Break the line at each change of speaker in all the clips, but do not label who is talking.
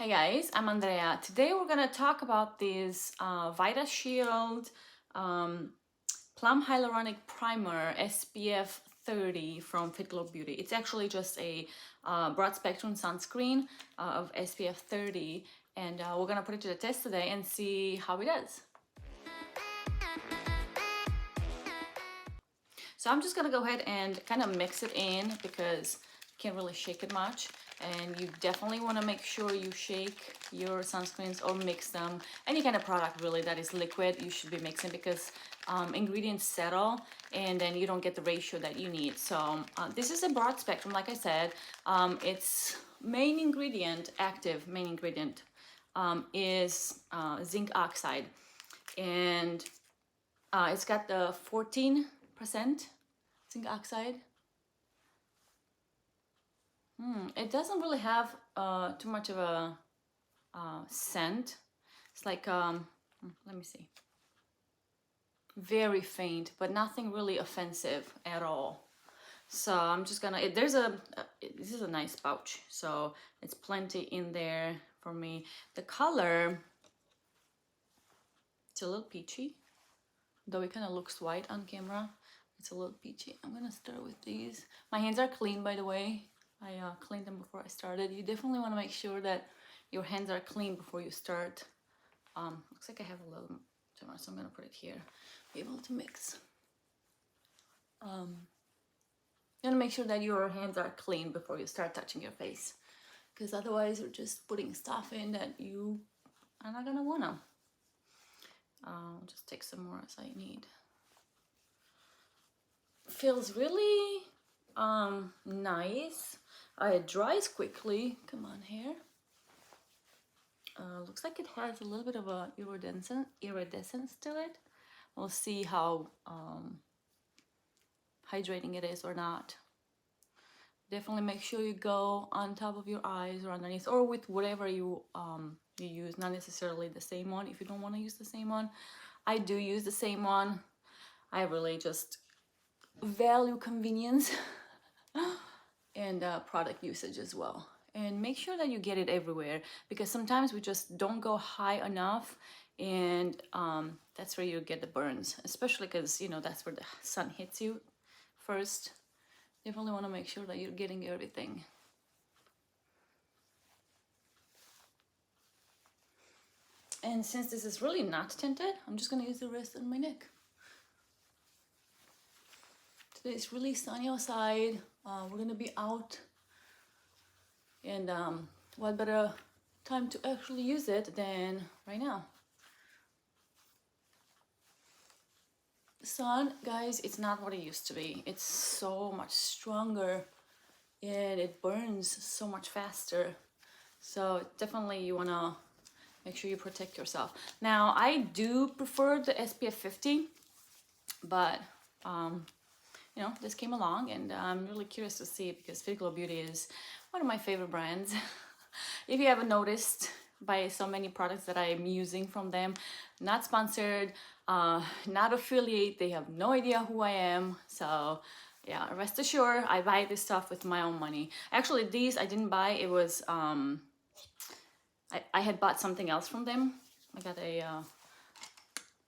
Hey guys, I'm Andrea. Today we're gonna talk about this Vita Shield Plum Hyaluronic Primer SPF 30 from Fitglow Beauty. It's actually just a broad spectrum sunscreen of SPF 30, and we're gonna put it to the test today and see how it does. So I'm just gonna go ahead and kind of mix it in because you can't really shake it much. And you definitely want to make sure you shake your sunscreens or mix them. Any kind of product really that is liquid, you should be mixing because ingredients settle and then you don't get the ratio that you need. So this is a broad spectrum, like I said. Its main ingredient, active main ingredient, is zinc oxide. And it's got the 14% zinc oxide. It doesn't really have too much of a scent. It's like, let me see. Very faint, but nothing really offensive at all. So I'm just gonna, this is a nice pouch. So it's plenty in there for me. The color, it's a little peachy, though it kind of looks white on camera. It's a little peachy. I'm gonna start with these. My hands are clean, by the way. I cleaned them before I started. You definitely want to make sure that your hands are clean before you start. Looks like I have a little too much, so I'm gonna put it here. Be able to mix. You want to make sure that your hands are clean before you start touching your face, because otherwise you're just putting stuff in that you are not gonna wanna. I'll just take some more as I need. Feels really nice. It dries quickly. Come on here. Looks like it has a little bit of a iridescence to it. We'll see how hydrating it is or not. Definitely make sure you go on top of your eyes or underneath, or with whatever you use. Not necessarily the same one if you don't want to use the same one. I do use the same one. I really just value convenience and product usage as well. And make sure that you get it everywhere, because sometimes we just don't go high enough, and that's where you get the burns, especially because, you know, that's where the sun hits you first. Definitely want to make sure that you're getting everything. And since this is really not tinted, I'm just going to use the rest on my neck. Today it's really sunny outside. We're going to be out. And what better time to actually use it than right now. The sun, guys, it's not what it used to be. It's so much stronger and it burns so much faster. So definitely you want to make sure you protect yourself. Now, I do prefer the SPF 50, but you know, this came along and I'm really curious to see, because Fitglow Beauty is one of my favorite brands. If you haven't noticed by so many products that I'm using from them, not sponsored, not affiliate, they have no idea who I am. So yeah, rest assured, I buy this stuff with my own money. Actually, these I didn't buy. It was, I had bought something else from them. I got a,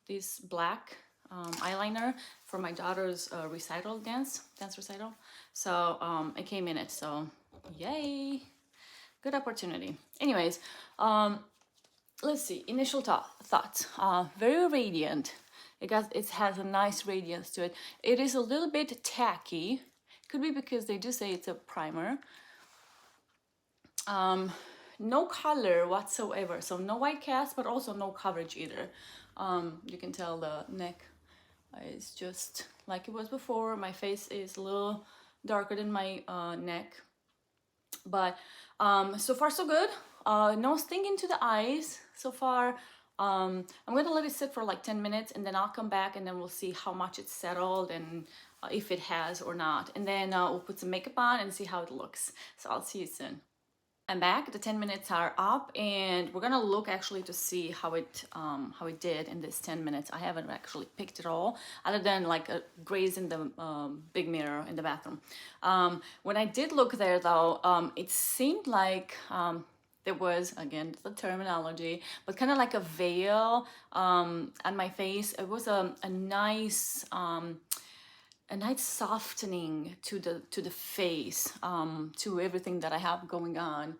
this black eyeliner for my daughter's recital, dance recital. So it came in it, so yay, good opportunity. Anyways, let's see, initial thoughts. Very radiant. It has a nice radiance to it. It is a little bit tacky. Could be because they do say it's a primer. No color whatsoever, so no white cast, but also no coverage either. You can tell the neck is just like it was before. My face is a little darker than my neck, but so far so good. No stinging to the eyes so far. I'm gonna let it sit for like 10 minutes and then I'll come back and then we'll see how much it's settled and if it has or not, and then we'll put some makeup on and see how it looks. So I'll see you soon. I'm back. The 10 minutes are up and we're gonna look actually to see how it did in this 10 minutes. I haven't actually picked it all, other than like a graze in the big mirror in the bathroom. When I did look there though, it seemed like there was, again, the terminology, but kind of like a veil on my face. It was a nice softening to the face, to everything that I have going on.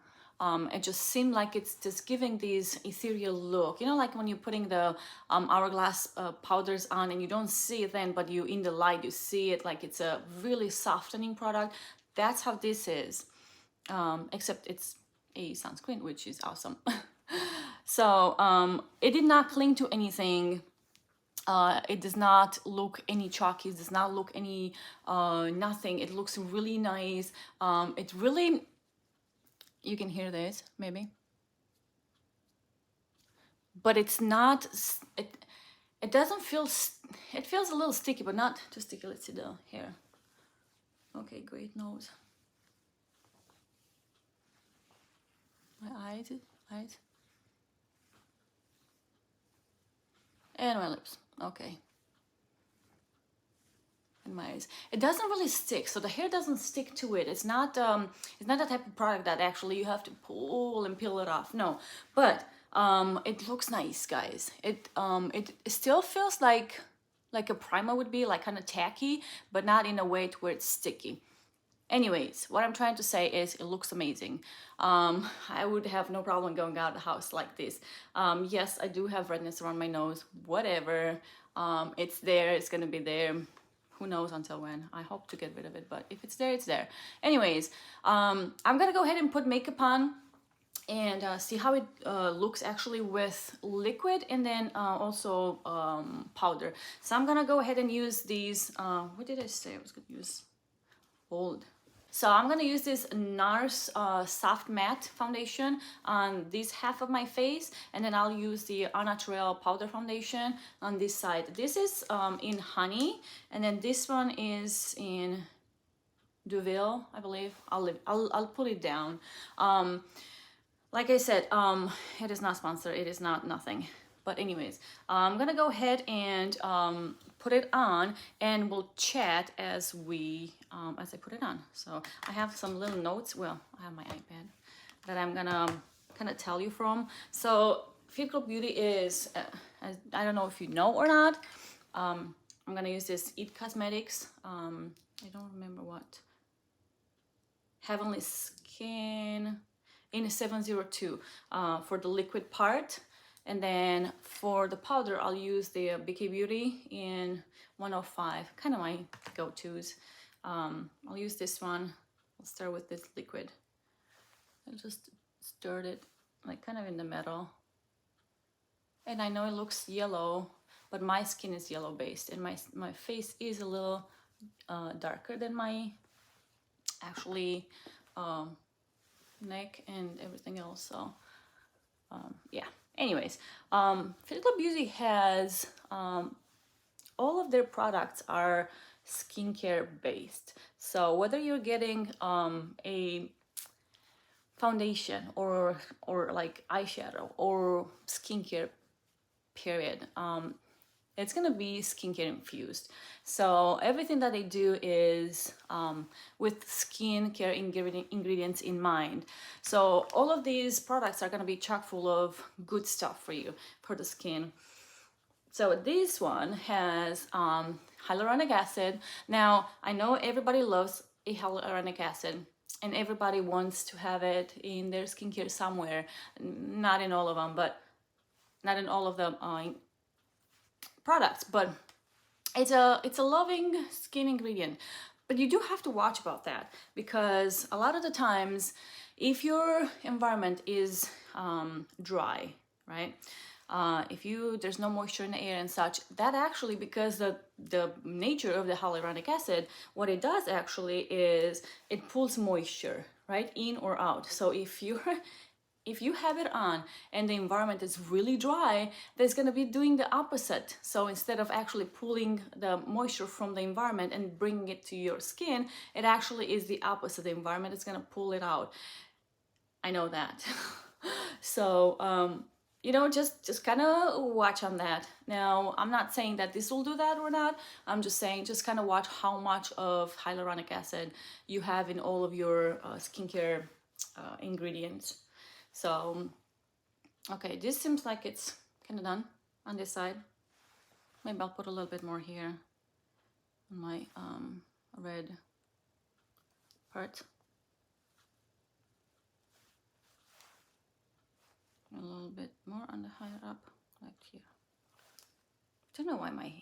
It just seemed like it's just giving this ethereal look, you know, like when you're putting the hourglass powders on and you don't see it then, but you in the light you see it, like it's a really softening product. That's how this is, except it's a sunscreen, which is awesome. So it did not cling to anything. It does not look any chalky, it does not look any nothing. It looks really nice. It really, you can hear this maybe, but it's not, it doesn't feel, it feels a little sticky, but not too sticky. Let's see the hair. Okay, great. Nose, my eyes, and my lips. Okay, and my eyes. It doesn't really stick, so the hair doesn't stick to it. It's not the type of product that actually you have to pull and peel it off. No, but it looks nice, guys. It still feels like a primer would be, like kind of tacky, but not in a way to where it's sticky. Anyways, what I'm trying to say is it looks amazing. I would have no problem going out of the house like this. Yes, I do have redness around my nose, whatever. It's there, it's gonna be there. Who knows until when. I hope to get rid of it, but if it's there, it's there. Anyways, I'm gonna go ahead and put makeup on and see how it looks actually with liquid and then also powder. So I'm gonna go ahead and use these, what did I say I was gonna use? Old. So I'm gonna use this NARS Soft Matte Foundation on this half of my face, and then I'll use the Naturale Powder Foundation on this side. This is in Honey, and then this one is in Deauville, I believe. I'll put it down. Like I said, it is not sponsored, it is not nothing. But anyways, I'm gonna go ahead and put it on, and we'll chat as I put it on. So I have some little notes. Well, I have my iPad that I'm gonna kind of tell you from. So Fitglow Beauty is, I don't know if you know or not. I'm gonna use this Eat Cosmetics. I don't remember what. Heavenly Skin in 702 for the liquid part. And then for the powder, I'll use the BK Beauty in 105, kind of my go-tos. I'll use this one. I'll start with this liquid. I just stirred it like kind of in the middle. And I know it looks yellow, but my skin is yellow based, and my face is a little darker than my actually neck and everything else. So yeah. Anyways, Fitglow Beauty has all of their products are skincare based. So whether you're getting a foundation or like eyeshadow or skincare, period, it's gonna be skincare infused. So everything that they do is with skincare ingredients in mind. So all of these products are gonna be chock full of good stuff for you, for the skin. So this one has hyaluronic acid. Now, I know everybody loves a hyaluronic acid and everybody wants to have it in their skincare somewhere. Not in all of them, but not in all of them products, but it's a loving skin ingredient. But you do have to watch about that, because a lot of the times if your environment is dry, right, if there's no moisture in the air and such, that actually, because the nature of the hyaluronic acid, what it does actually is it pulls moisture right in or out. So if you have it on and the environment is really dry, that's going to be doing the opposite. So instead of actually pulling the moisture from the environment and bringing it to your skin, it actually is the opposite. The environment is going to pull it out. I know that. So, you know, just kind of watch on that. Now, I'm not saying that this will do that or not. I'm just saying just kind of watch how much of hyaluronic acid you have in all of your skincare ingredients. So, okay, this seems like it's kind of done on this side. Maybe I'll put a little bit more here on my red part. A little bit more on the higher up, like here. I don't know why my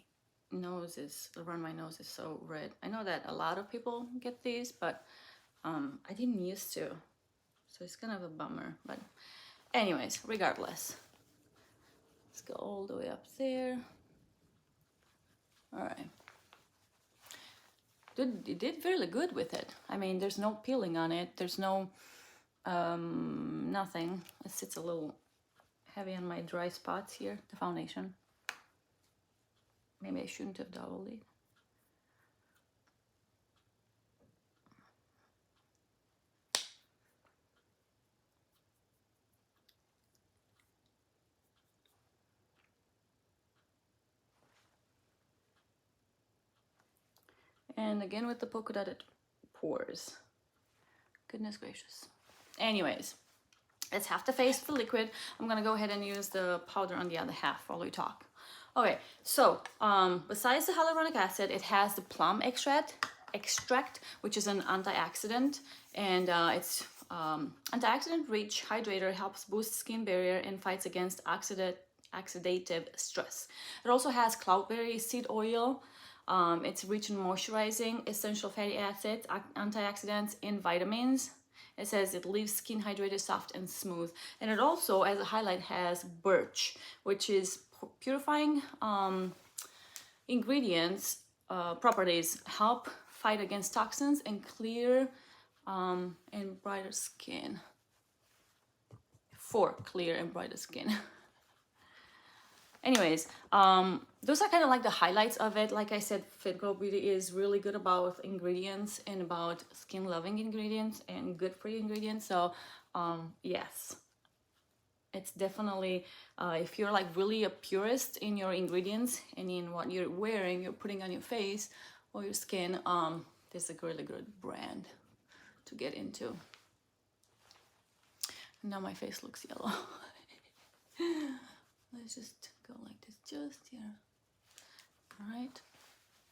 nose is, around my nose is so red. I know that a lot of people get these, but I didn't used to. So it's kind of a bummer, but anyways, regardless. Let's go all the way up there. All right. You did really good with it. I mean, there's no peeling on it. There's no, nothing. It sits a little heavy on my dry spots here, the foundation. Maybe I shouldn't have doubled it. And again with the polka dotted pores. Goodness gracious. Anyways, that's half the face, the liquid. I'm gonna go ahead and use the powder on the other half while we talk. Okay, so besides the hyaluronic acid, it has the plum extract, which is an antioxidant, and it's antioxidant rich hydrator, helps boost skin barrier and fights against oxidative stress. It also has cloudberry seed oil. It's rich in moisturizing, essential fatty acids, antioxidants, and vitamins. It says it leaves skin hydrated, soft, and smooth. And it also, as a highlight, has birch, which is purifying ingredients, properties, help fight against toxins and clear and brighter skin. For clear and brighter skin. Anyways, those are kind of like the highlights of it. Like I said, Fitglow Beauty is really good about ingredients and about skin loving ingredients and good for you ingredients. So yes, it's definitely, if you're like really a purist in your ingredients and in what you're wearing, you're putting on your face or your skin, this is a really good brand to get into. Now my face looks yellow. Let's just go like this, just here. All right,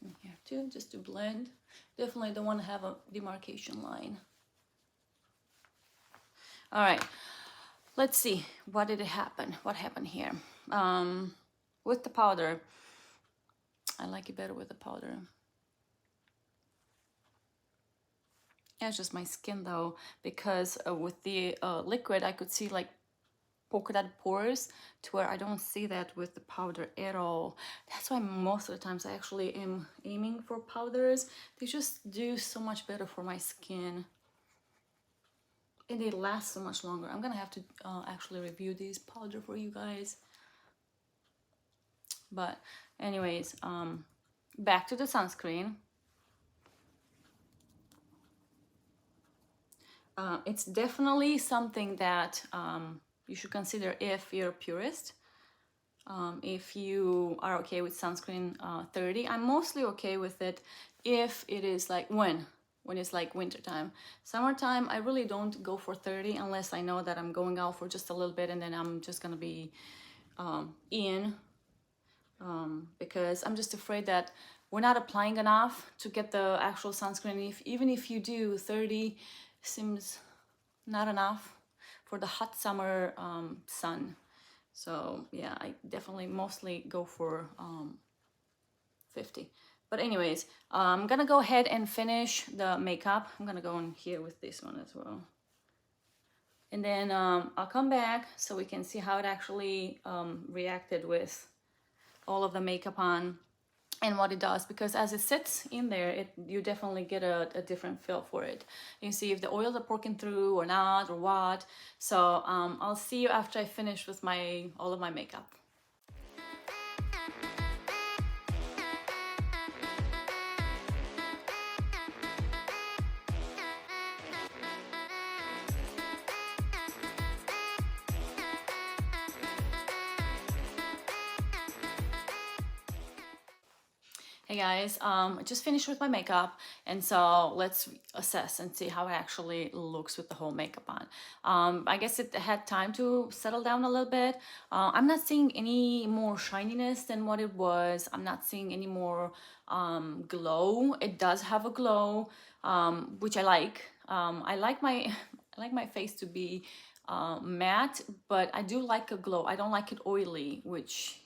and here too, just to blend. Definitely don't want to have a demarcation line. All right, let's see, what did it happen? What happened here? With the powder, I like it better with the powder. Yeah, it's just my skin though, because with the liquid, I could see like polka dot pores to where I don't see that with the powder at all. That's why most of the times I actually am aiming for powders. They just do so much better for my skin and they last so much longer. I'm gonna have to actually review these powder for you guys. But anyways, back to the sunscreen. It's definitely something that you should consider if you're a purist. If you are okay with sunscreen 30, I'm mostly okay with it if it is like when it's like winter time. Summertime, I really don't go for 30 unless I know that I'm going out for just a little bit and then I'm just gonna be because I'm just afraid that we're not applying enough to get the actual sunscreen. Even if you do, 30 seems not enough for the hot summer sun. So yeah, I definitely mostly go for 50. But anyways, I'm gonna go ahead and finish the makeup. I'm gonna go in here with this one as well. And then I'll come back so we can see how it actually reacted with all of the makeup on and what it does, because as it sits in there, you definitely get a different feel for it. You see if the oils are poking through or not or what. So I'll see you after I finish with all of my makeup. Hey guys, I just finished with my makeup, and so let's assess and see how it actually looks with the whole makeup on. I guess it had time to settle down a little bit. I'm not seeing any more shininess than what it was. I'm not seeing any more glow. It does have a glow, which I like. I like my I like my face to be matte, but I do like a glow. I don't like it oily, which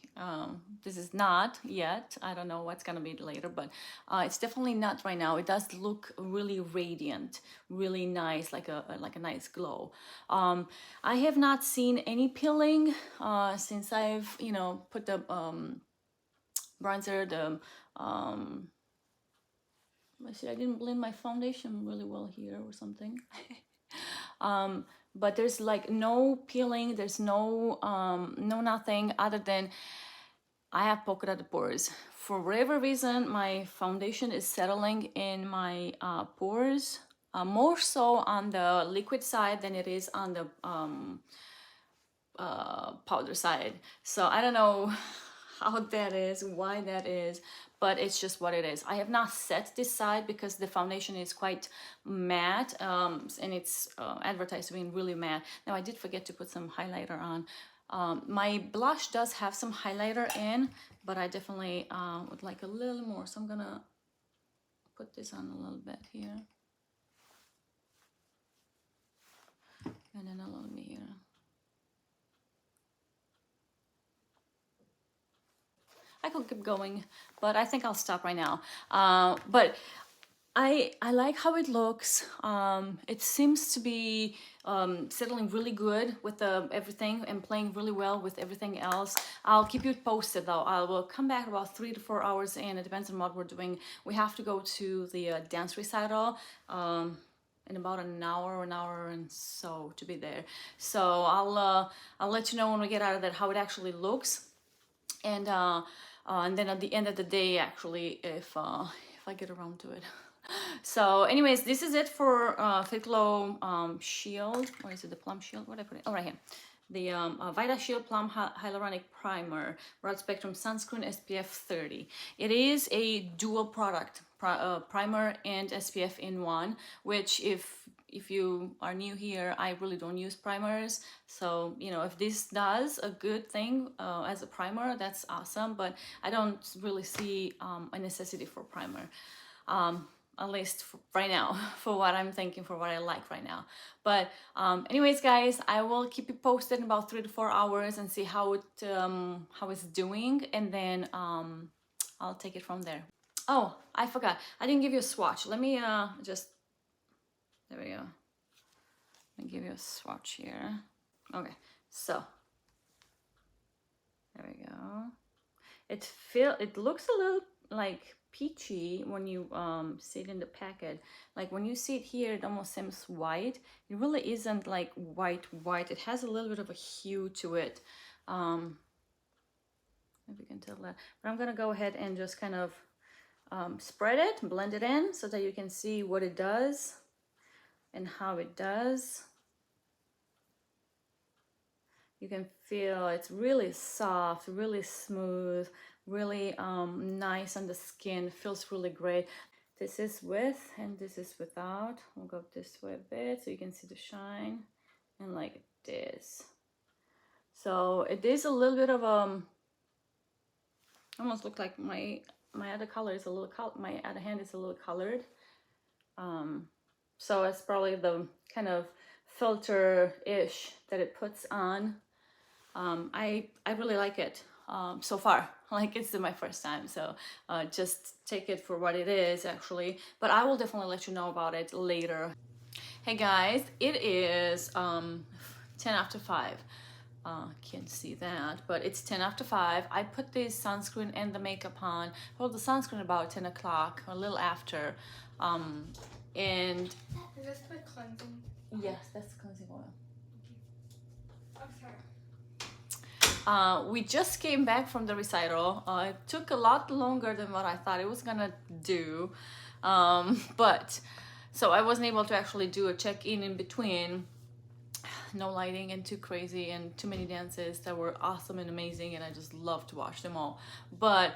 this is not yet. I don't know what's gonna be later, but it's definitely not right now. It does look really radiant, really nice, like a nice glow. I have not seen any peeling since I've put the bronzer. Let's see, I didn't blend my foundation really well here or something. But there's like no peeling. There's no nothing other than I have polka dot pores. For whatever reason, my foundation is settling in my pores, more so on the liquid side than it is on the powder side. So I don't know how that is, why that is, but it's just what it is. I have not set this side because the foundation is quite matte, and it's advertised to be really matte. Now I did forget to put some highlighter on. My blush does have some highlighter in, but I definitely would like a little more. So I'm gonna put this on a little bit here. And then a little bit here. I could keep going, but I think I'll stop right now. But I like how it looks. It seems to be settling really good with everything and playing really well with everything else. I'll keep you posted though. I will come back about 3 to 4 hours in. It depends on what we're doing. We have to go to the dance recital in about an hour and so to be there. So I'll let you know when we get out of that how it actually looks. And then at the end of the day, actually, if I get around to it. So anyways, this is it for Fitglow Shield. Or is it the Plum Shield? What did I put it? Oh, right here. The Vita Shield Plum Hyaluronic Primer, Broad Spectrum Sunscreen SPF 30. It is a dual product, primer and SPF in one, which if you are new here, I really don't use primers. So, if this does a good thing as a primer, that's awesome. But I don't really see a necessity for primer. At least right now, for what I'm thinking, for what I like right now. But anyways, guys, I will keep you posted in about 3 to 4 hours and see how it's doing, and then I'll take it from there. Oh, I forgot. I didn't give you a swatch. Let me just, there we go. Let me give you a swatch here. Okay, so there we go. It looks a little like peachy when you see it in the packet. Like when you see it here, it almost seems white. It really isn't like white. It has a little bit of a hue to it. If you can tell that. But I'm gonna go ahead and just kind of spread it, blend it in so that you can see what it does and how it does. You can feel it's really soft, really smooth, really nice on the skin. Feels really great. This is with and this is without. We'll go this way a bit so you can see the shine, and like this. So it is a little bit of almost look like my other color is a little my other hand is a little colored. So it's probably the kind of filter-ish that it puts on. I really like it so far. Like it's my first time, so just take it for what it is actually, but I will definitely let you know about it later. Hey guys, it is 10 after 5. Can't see that, but it's 10 after 5. I put this sunscreen and the makeup on. Well, the sunscreen about 10 o'clock, a little after. And
is this the cleansing?
Yes, that's cleansing oil.
Okay.
We just came back from the recital. It took a lot longer than what I thought it was gonna do, but so I wasn't able to actually do a check-in in between. no lighting and too crazy and too many dances that were awesome and amazing, and I just love to watch them all. But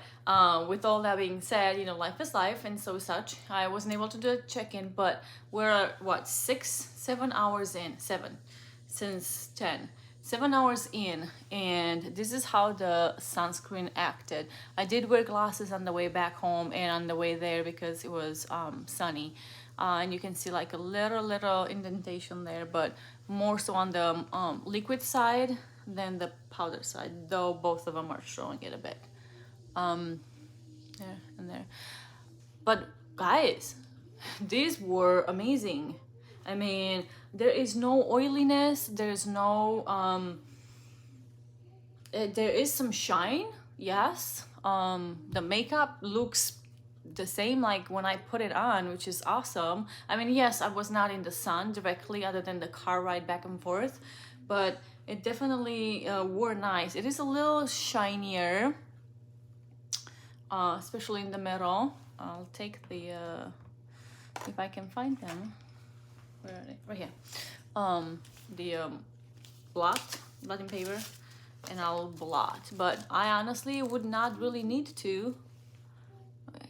with all that being said, you know, life is life, and so such. I wasn't able to do a check-in, but we're what, 7 hours in, since 10. 7 hours in, and this is how the sunscreen acted. I did wear glasses on the way back home and on the way there because it was sunny, and you can see like a little indentation there, but more so on the liquid side than the powder side, though both of them are showing it a bit there and there. But guys, these were amazing. I mean, there is no oiliness, there's no there is some shine, yes. The makeup looks the same like when I put it on, which is awesome. I mean, yes, I was not in the sun directly other than the car ride back and forth, but it definitely wore nice. It is a little shinier, especially in the middle. I'll take the if I can find them. Where are they? Right here. The blotting paper, and I'll blot. But I honestly would not really need to. Okay.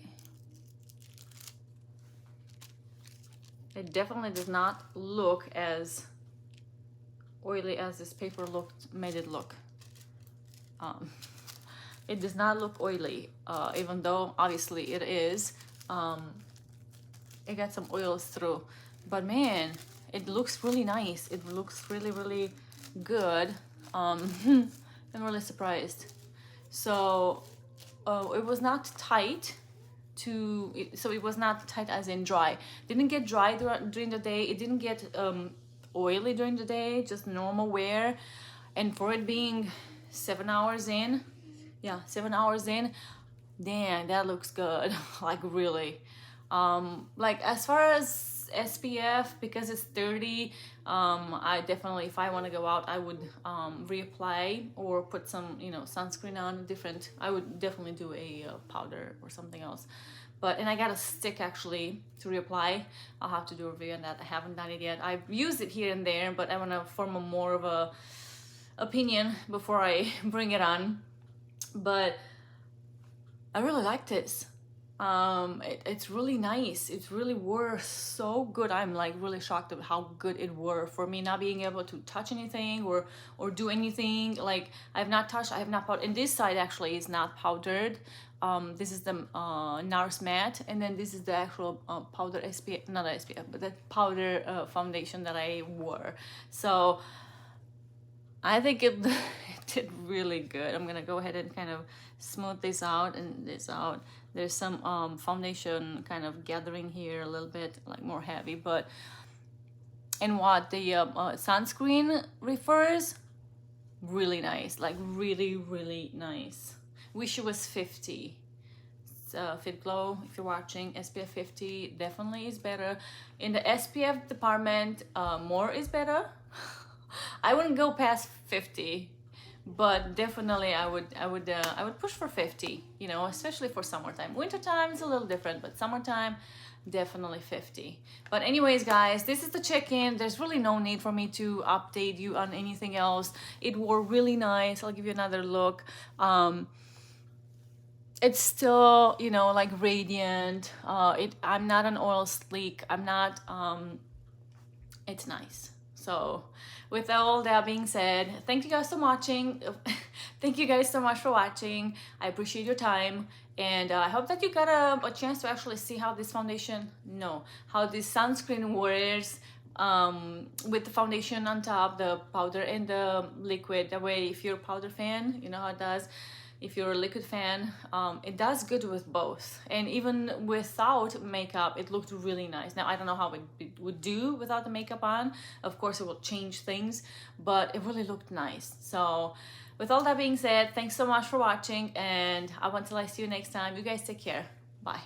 It definitely does not look as oily as this paper made it look. It does not look oily, even though obviously it is. It got some oils through. But man, it looks really nice. It looks really good. I'm really surprised. So it was not tight so it was not tight as in dry. Didn't get dry during the day. It didn't get oily during the day, just normal wear. And for it being 7 hours in, yeah, 7 hours in, damn, that looks good. Like really. Like as far as SPF, because it's 30, I definitely, if I want to go out, I would reapply or put some, you know, sunscreen on different. I would definitely do a powder or something else. But, and I got a stick actually to reapply. I'll have to do a review on that. I haven't done it yet. I've used it here and there, but I want to form a more of a opinion before I bring it on. But I really like this. It's really nice. It really wore so good. I'm like really shocked at how good it were for me, not being able to touch anything or do anything. Like I have not touched, I have not powdered. And this side actually is not powdered. This is the NARS matte, and then this is the actual powder SPF, not SPF, but the powder foundation that I wore. So I think it did really good. I'm gonna go ahead and kind of smooth this out and this out. There's some foundation kind of gathering here a little bit, like more heavy, but and what the sunscreen refers, really nice, like really nice. Wish it was 50. Fitglow, if you're watching, SPF 50 definitely is better. In the SPF department, more is better. I wouldn't go past 50, but definitely I would push for 50, you know, especially for summertime. Wintertime is a little different, but summertime, definitely 50. But anyways, guys, this is the check-in. There's really no need for me to update you on anything else. It wore really nice. I'll give you another look. It's still, you know, like radiant. I'm not an oil sleek. I'm not, it's nice. So with all that being said, thank you guys so much thank you guys so much for watching. I appreciate your time, and I hope that you got a chance to actually see how this foundation, how this sunscreen wears with the foundation on top, the powder and the liquid. That way, if you're a powder fan, you know how it does. If you're a liquid fan, it does good with both. And even without makeup, it looked really nice. Now, I don't know how it would do without the makeup on. Of course, it will change things, but it really looked nice. So with all that being said, thanks so much for watching, and until I see you next time, you guys take care. Bye.